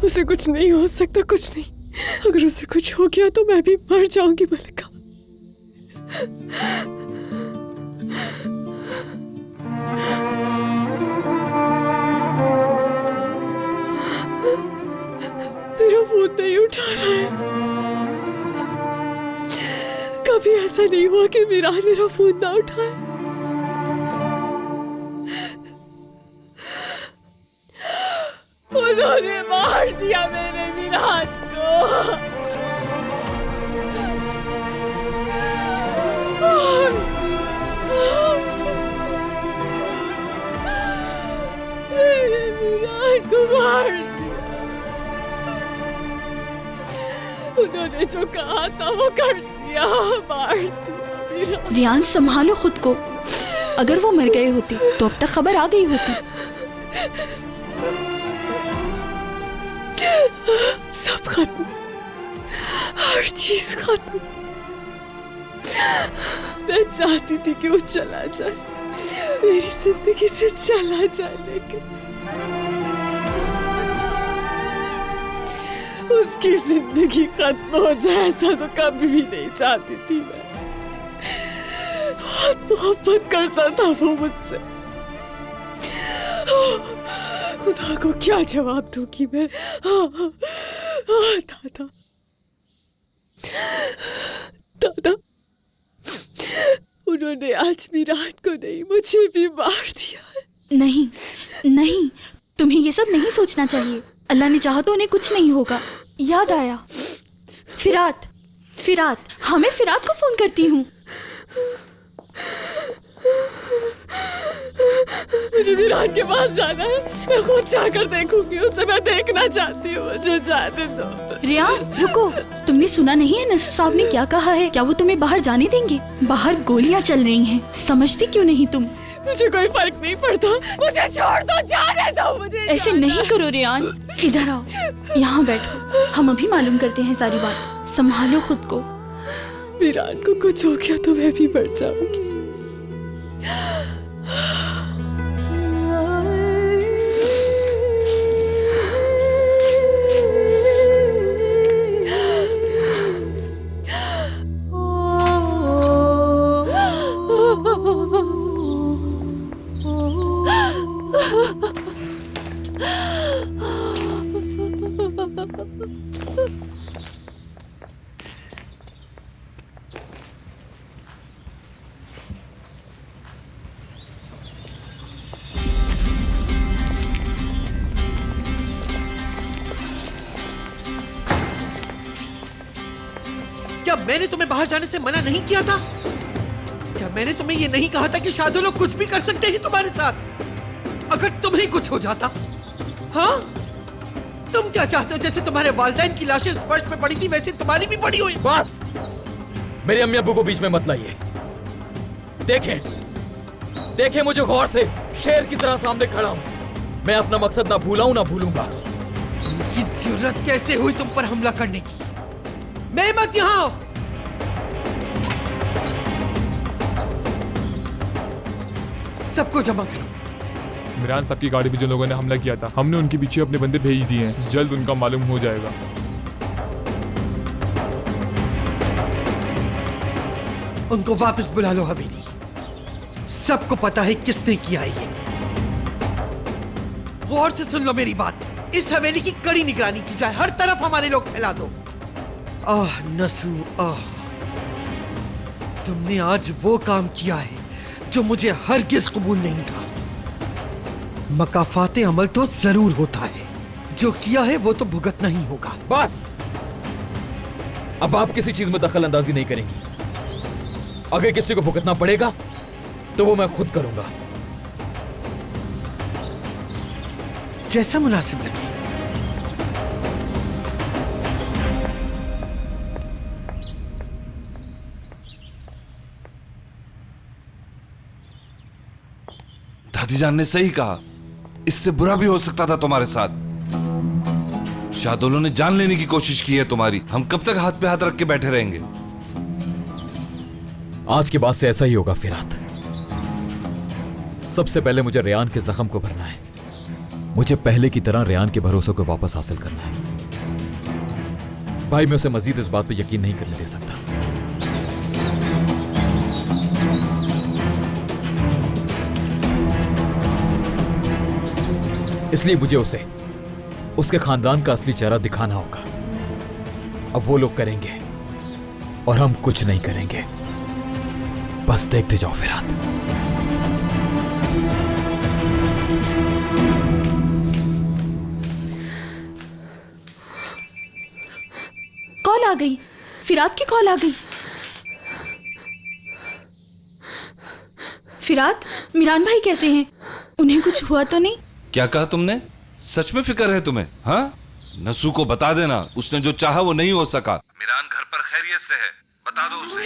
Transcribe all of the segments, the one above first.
उसे कुछ नहीं हो सकता, कुछ नहीं। अगर उसे कुछ हो गया तो मैं भी मर जाऊंगी मलिका। मेरा फोन नहीं उठा रहा है। कभी ऐसा नहीं हुआ कि विरान मेरा फोन ना उठाए। उन्होंने मार दिया मेरे विरान को। मेरे विरान को मार दिया। उन्होंने जो कहा था वो कर दिया, मार दिया। रियान, संभालो खुद को। अगर वो मर गए होते तो अब तक खबर आ गई होती। सब खत्म, हर चीज खत्म। मैं चाहती थी कि वो चला जाए, मेरी जिंदगी से चला जाए, लेकिन उसकी जिंदगी खत्म हो जाए ऐसा तो कभी भी नहीं चाहती थी मैं। बहुत मोहब्बत करता था वो मुझसे। खुदा को क्या जवाब दूंगी मैं। दादा, दादा, उन्होंने आज विरान को नहीं, मुझे भी मार दिया है। नहीं नहीं, तुम्हें ये सब नहीं सोचना चाहिए। अल्लाह ने चाहा तो उन्हें कुछ नहीं होगा। याद आया, फिरात, फिरात, हमें फिरात को फोन करती हूँ। मुझे विरान के पास जाना है, मैं खुद जाकर देखूंगी उसे। मैं देखना चाहती हूँ, मुझे जाने दो। रियान रुको, तुमने सुना नहीं है नस्र साहब ने क्या कहा है? क्या वो तुम्हें बाहर जाने देंगे? बाहर गोलियां चल रही हैं, समझती क्यों नहीं तुम? मुझे कोई फर्क नहीं पड़ता, मुझे छोड़ दो, जाने दो मुझे। ऐसे नहीं करो रियान, इधर आओ, यहाँ बैठो, हम अभी मालूम करते हैं सारी बात। संभालो खुद को। विरान को कुछ हो गया तो मैं भी मर जाऊंगी। क्या मैंने तुम्हें बाहर जाने से मना नहीं किया था? क्या मैंने तुम्हें ये नहीं कहा था कि शादी लोग कुछ भी कर सकते हैं तुम्हारे साथ? अगर तुम्हें कुछ हो जाता, हाँ? तुम क्या चाहते हो जैसे तुम्हारे वालिदैन की लाशें फर्श पे पड़ी थी वैसे तुम्हारी भी पड़ी हुई? बस, मेरी अम्मी अब्बू को बीच में मत लाइए। देखें, देखें मुझे गौर से, शेर की तरह सामने खड़ा हूं। मैं अपना मकसद ना भूला हूं ना भूलूंगा। ये जुर्रत कैसे हुई तुम पर हमला करने की? मैं मत यहाँ आओ। सबको जमा करो। इमरान साहब की गाड़ी पे जिन लोगों ने हमला किया था, हमने उनके पीछे अपने बंदे भेज दिए हैं। जल्द उनका मालूम हो जाएगा। उनको वापस बुला लो हवेली। सबको पता है किसने किया है ये। गौर से सुन लो मेरी बात। इस हवेली की कड़ी निगरानी की जाए, हर तरफ हमारे लोग फैला दो। आह नसू, आह, तुमने आज वो काम किया है जो मुझे हरगिज़ कबूल नहीं था। मकाफाते अमल तो जरूर होता है, जो किया है वो तो भुगतना ही होगा। बस, अब आप किसी चीज में दखल अंदाजी नहीं करेंगी। अगर किसी को भुगतना पड़ेगा तो वो मैं खुद करूंगा। जैसा मुनासिब लगे। दादी जान ने सही कहा, इससे बुरा भी हो सकता था तुम्हारे साथ। शाहदौलों ने जान लेने की कोशिश की है तुम्हारी। हम कब तक हाथ पे हाथ रख के बैठे रहेंगे? आज के बाद से ऐसा ही होगा फिरात। सबसे पहले मुझे रेयान के जख्म को भरना है, मुझे पहले की तरह रेयान के भरोसे को वापस हासिल करना है। भाई मैं उसे मजीद इस बात पर यकीन नहीं करने दे सकता। इसलिए मुझे उसे उसके खानदान का असली चेहरा दिखाना होगा। अब वो लोग करेंगे और हम कुछ नहीं करेंगे, बस देखते जाओ फिरात। कॉल आ गई, फिरात की कॉल आ गई। फिरात, मिरान भाई कैसे हैं? उन्हें कुछ हुआ तो नहीं? क्या कहा तुमने? सच में फिक्र है तुम्हें? हाँ, नसू को बता देना, उसने जो चाहा वो नहीं हो सका। मिरान घर पर खैरियत से है, बता दो उसे।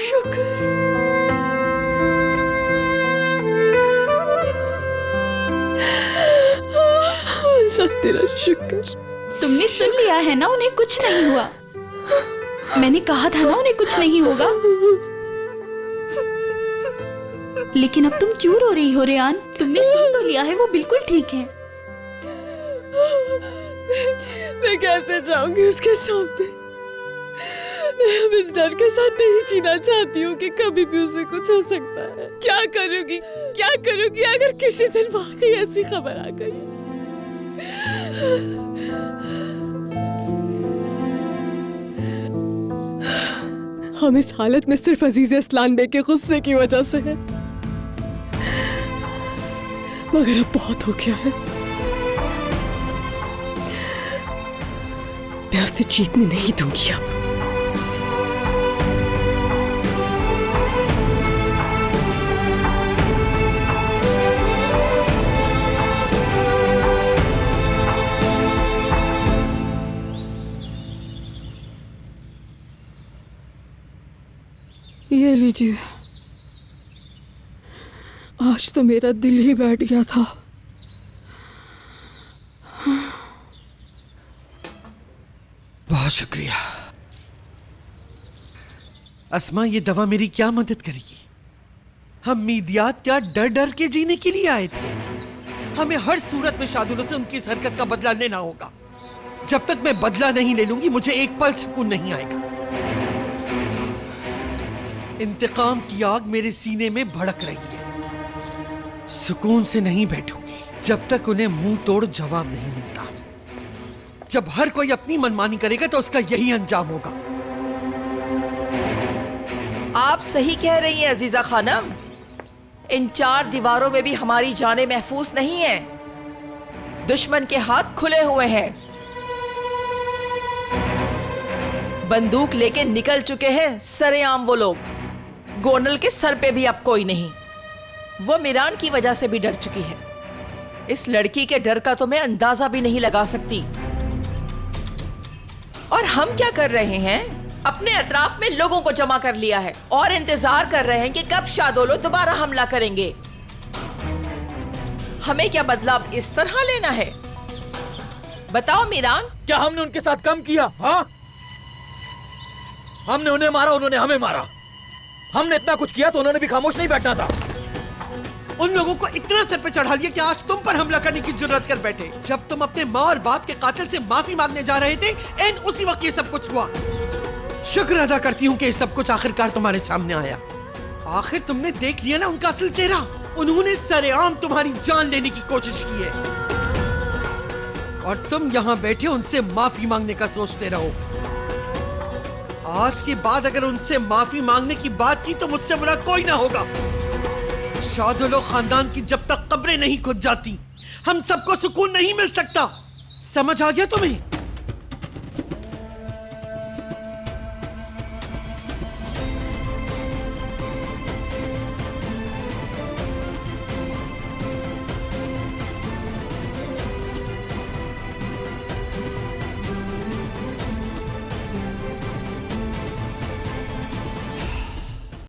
अल्लाह तेरा शुक्र। तुमने सुन लिया है ना, उन्हें कुछ नहीं हुआ। मैंने कहा था ना उन्हें कुछ नहीं होगा। लेकिन अब तुम क्यों रो रही हो रेयान? तुमने सुन तो लिया है, वो बिल्कुल ठीक है। मैं कैसे जाऊंगी उसके सामने? मैं अब इस डर के साथ नहीं जीना चाहती हूँ कि कभी भी उसे कुछ हो सकता है। क्या करूंगी अगर किसी दिन वाकई ऐसी खबर आ गई? हम इस हालत में सिर्फ अजीज असलान बे के गुस्से की वजह से हैं। मगर अब बहुत हो गया है। मैं उसे जीतने नहीं दूंगी अब। ये लीजिए, आज तो मेरा दिल ही बैठ गया था। बहुत शुक्रिया। अस्मा, ये दवा मेरी क्या मदद करेगी? हम मीदियात क्या डर डर के जीने के लिए आए थे? हमें हर सूरत में शादुल से उनकी इस हरकत का बदला लेना होगा। जब तक मैं बदला नहीं ले लूंगी मुझे एक पल सुकून नहीं आएगा। इंतकाम की आग मेरे सीने में भड़क रही है। सुकून से नहीं बैठूंगी जब तक उन्हें मुंह तोड़ जवाब नहीं मिलता। जब हर कोई अपनी मनमानी करेगा तो उसका यही अंजाम होगा। आप सही कह रही हैं अजीजा खानम। इन 4 दीवारों में भी हमारी जानें महफूज नहीं है। दुश्मन के हाथ खुले हुए हैं। बंदूक लेके निकल चुके हैं सरेआम वो लोग। गोनल के सर पे भी अब कोई नहीं। वो मिरान की वजह से भी डर चुकी है। इस लड़की के डर का तो मैं अंदाजा भी नहीं लगा सकती। और हम क्या कर रहे हैं? अपने अतराफ में लोगों को जमा कर लिया है और इंतजार कर रहे हैं कि कब शादोलो दोबारा हमला करेंगे। हमें क्या बदला अब इस तरह लेना है? बताओ मिरान। क्या हमने उनके साथ कम किया? हाँ, हमने उन्हें मारा, उन्होंने हमें मारा। हमने इतना कुछ किया तो उन्होंने भी खामोश नहीं बैठना था। उन लोगों को इतना सर पे चढ़ा लिया कि आज तुम पर हमला करने की जुर्रत कर बैठे। जब तुम अपने माँ और बाप के कातिल से माफी मांगने जा रहे थे, एन उसी वक्त ये सब कुछ हुआ। शुक्र अदा करती हूँ कि ये सब कुछ आखिरकार तुम्हारे सामने आया। आखिर तुमने देख लिया ना उनका असल चेहरा। उन्होंने सरेआम तुम्हारी जान लेने की कोशिश की है और तुम यहाँ बैठे उनसे माफी मांगने का सोचते रहो। आज के बाद अगर उनसे माफी मांगने की बात की तो मुझसे बुरा कोई ना होगा। शादुलो खानदान की जब तक कब्रें नहीं खुद जाती, हम सबको सुकून नहीं मिल सकता। समझ आ गया तुम्हें?